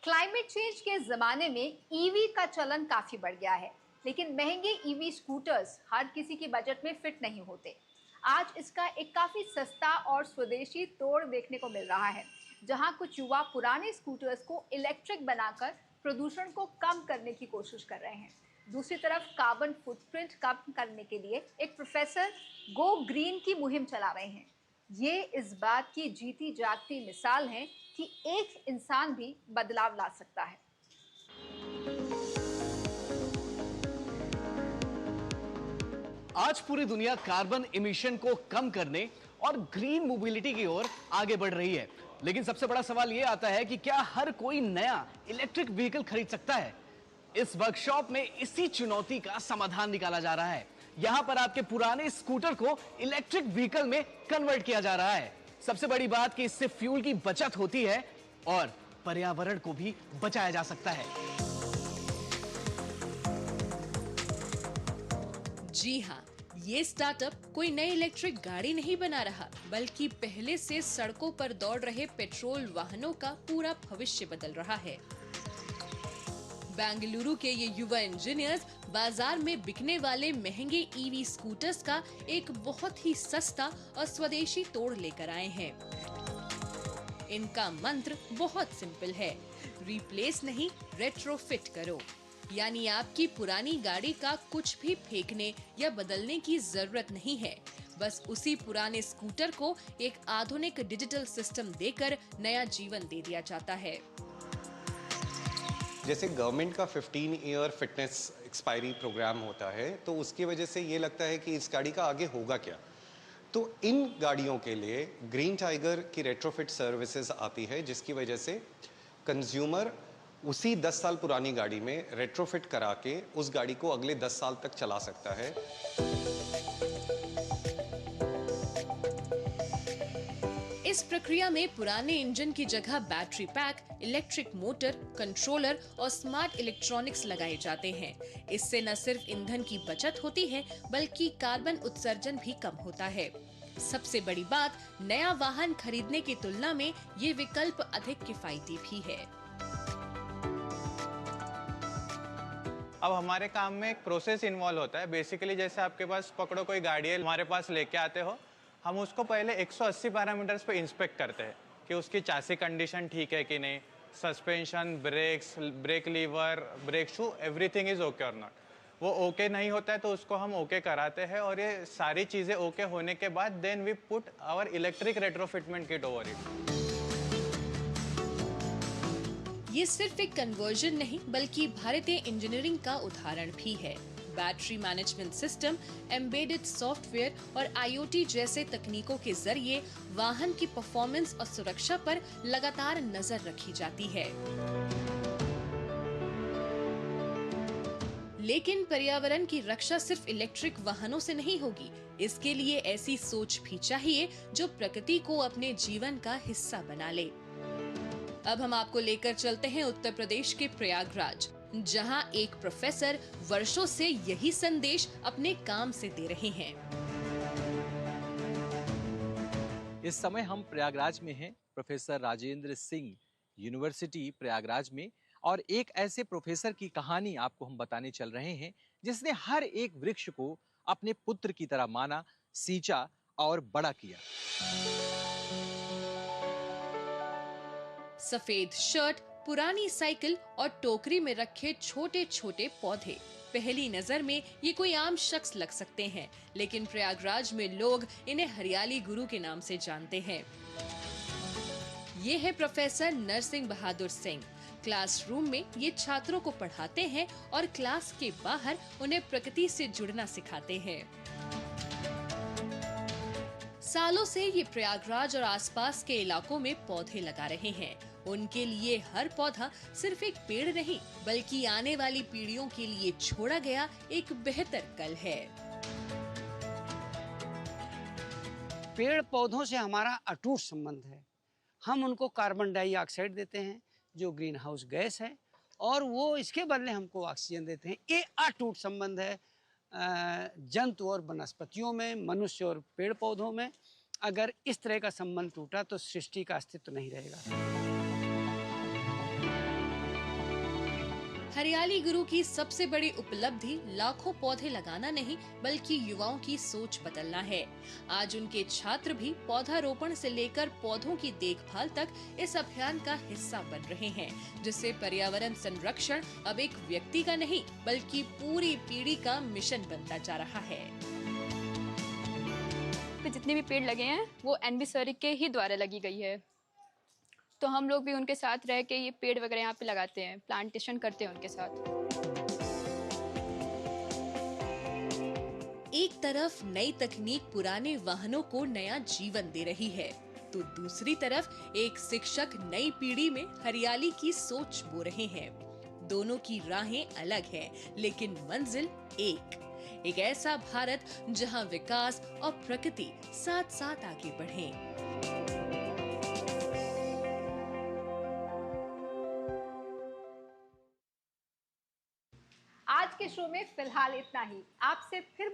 Climate change के ज़माने में ईवी का चलन काफ़ी बढ़ गया है, लेकिन महंगे ईवी स्कूटर्स हर किसी की बजट में फिट नहीं होते। आज इसका एक काफ़ी सस्ता और स्वदेशी तोड़ देखने को मिल रहा है, जहां कुछ युवा पुराने स्कूटर्स को इलेक्ट्रिक बनाकर प्रदूषण को कम करने की कोशिश कर रहे हैं। दूसरी तरफ कार्बन फुटप्रिंट कम करने के लिए एक प्रोफेसर गो ग्रीन की मुहिम चला रहे हैं। ये इस बात की जीती जागती मिसाल है कि एक इंसान भी बदलाव ला सकता है। आज पूरी दुनिया कार्बन इमिशन को कम करने और ग्रीन मोबिलिटी की ओर आगे बढ़ रही है, लेकिन सबसे बड़ा सवाल यह आता है कि क्या हर कोई नया इलेक्ट्रिक व्हीकल खरीद सकता है। इस वर्कशॉप में इसी चुनौती का समाधान निकाला जा रहा है। यहां पर आपके पुराने स्कूटर को इलेक्ट्रिक व्हीकल में कन्वर्ट किया जा रहा है। सबसे बड़ी बात कि इससे फ्यूल की बचत होती है और पर्यावरण को भी बचाया जा सकता है। जी हाँ, ये स्टार्टअप कोई नई इलेक्ट्रिक गाड़ी नहीं बना रहा, बल्कि पहले से सड़कों पर दौड़ रहे पेट्रोल वाहनों का पूरा भविष्य बदल रहा है। बेंगलुरु के ये युवा इंजीनियर्स बाजार में बिकने वाले महंगे ईवी स्कूटर्स का एक बहुत ही सस्ता और स्वदेशी तोड़ लेकर आए हैं। इनका मंत्र बहुत सिंपल है, रिप्लेस नहीं रेट्रोफिट करो। यानी आपकी पुरानी गाड़ी का कुछ भी फेंकने या बदलने की जरूरत नहीं है, बस उसी पुराने स्कूटर को एक आधुनिक डिजिटल सिस्टम देकर नया जीवन दे दिया जाता है। जैसे गवर्नमेंट का 15 ईयर फिटनेस एक्सपायरी प्रोग्राम होता है, तो उसकी वजह से ये लगता है कि इस गाड़ी का आगे होगा क्या। तो इन गाड़ियों के लिए ग्रीन टाइगर की रेट्रोफिट सर्विसेज आती है, जिसकी वजह से कंज्यूमर उसी 10 साल पुरानी गाड़ी में रेट्रोफिट करा के उस गाड़ी को अगले 10 साल तक चला सकता है। इस प्रक्रिया में पुराने इंजन की जगह battery pack, electric motor, controller और स्मार्ट इलेक्ट्रॉनिक्स लगाए जाते हैं। इससे न सिर्फ ईंधन की बचत होती है, बल्कि कार्बन उत्सर्जन भी कम होता है। सबसे बड़ी बात, नया वाहन खरीदने की तुलना में ये विकल्प अधिक किफायती भी है। अब हमारे काम में एक प्रोसेस इन्वॉल्व होता है। बेसिकली जैसे आपके पास पकड़ो कोई गाड़ी है, हमारे पास लेके आते हो, हम उसको पहले 180 पैरामीटर्स पे इंस्पेक्ट करते हैं कि उसकी चासी कंडीशन ठीक है कि नहीं, suspension, brakes, brake lever, brake shoe, everything is okay और नॉट। वो ओके नहीं होता है तो उसको हम ओके कराते हैं, और ये सारी चीज़ें ओके होने के बाद then we put our electric retrofitment kit over it. ये सिर्फ एक कन्वर्जन नहीं, बल्कि भारतीय इंजीनियरिंग का उदाहरण भी है। Battery management system, embedded software और आईओटी जैसे तकनीकों के जरिए वाहन की परफॉर्मेंस और सुरक्षा पर लगातार नजर रखी जाती है। लेकिन पर्यावरण की रक्षा सिर्फ इलेक्ट्रिक वाहनों से नहीं होगी। इसके लिए ऐसी सोच भी चाहिए जो प्रकृति को अपने जीवन का हिस्सा बना ले। अब हम आपको लेकर चलते हैं उत्तर प्रदेश के प्रयागराज, जहां एक प्रोफेसर वर्षों से यही संदेश अपने काम से दे रहे हैं। इस समय हम प्रयागराज में हैं, प्रोफेसर राजेंद्र सिंह यूनिवर्सिटी प्रयागराज में, और एक ऐसे प्रोफेसर की कहानी आपको हम बताने चल रहे हैं जिसने हर एक वृक्ष को अपने पुत्र की तरह माना, सींचा और बड़ा किया। सफेद शर्ट, पुरानी साइकिल और टोकरी में रखे छोटे छोटे पौधे। पहली नजर में ये कोई आम शख्स लग सकते हैं, लेकिन प्रयागराज में लोग इन्हें हरियाली गुरु के नाम से जानते हैं। ये है प्रोफेसर नरसिंह बहादुर सिंह। क्लासरूम में ये छात्रों को पढ़ाते हैं और क्लास के बाहर उन्हें प्रकृति से जुड़ना सिखाते हैं। सालों से ये प्रयागराज और आसपास के इलाकों में पौधे लगा रहे हैं। उनके लिए हर पौधा सिर्फ एक पेड़ नहीं, बल्कि आने वाली पीढ़ियों के लिए छोड़ा गया एक बेहतर कल है। पेड़ पौधों से हमारा अटूट संबंध है। हम उनको कार्बन डाइऑक्साइड देते हैं जो ग्रीन हाउस गैस है, और वो इसके बदले हमको ऑक्सीजन देते हैं। ये अटूट संबंध है जंतु और वनस्पतियों में, मनुष्य और पेड़ पौधों में। अगर इस तरह का संबंध टूटा तो सृष्टि का अस्तित्व नहीं रहेगा। हरियाली गुरु की सबसे बड़ी उपलब्धि लाखों पौधे लगाना नहीं बल्कि युवाओं की सोच बदलना है। आज उनके छात्र भी पौधारोपण से लेकर पौधों की देखभाल तक इस अभियान का हिस्सा बन रहे हैं, जिससे पर्यावरण संरक्षण अब एक व्यक्ति का नहीं बल्कि पूरी पीढ़ी का मिशन बनता जा रहा है। जितने भी पेड़ लगे हैं वो एनबी सर के ही द्वारा लगी गई है, तो हम लोग भी उनके साथ रह के ये पेड़ वगैरह यहाँ पे लगाते हैं, प्लांटेशन करते हैं उनके साथ। एक तरफ नई तकनीक पुराने वाहनों को नया जीवन दे रही है, तो दूसरी तरफ एक शिक्षक नई पीढ़ी में हरियाली की सोच बो रहे हैं। दोनों की राहें अलग हैं, लेकिन मंजिल एक ऐसा भारत जहां विकास और प्रकृति साथ साथ आगे बढ़ें। आज के शो में फिलहाल इतना ही। आपसे फिर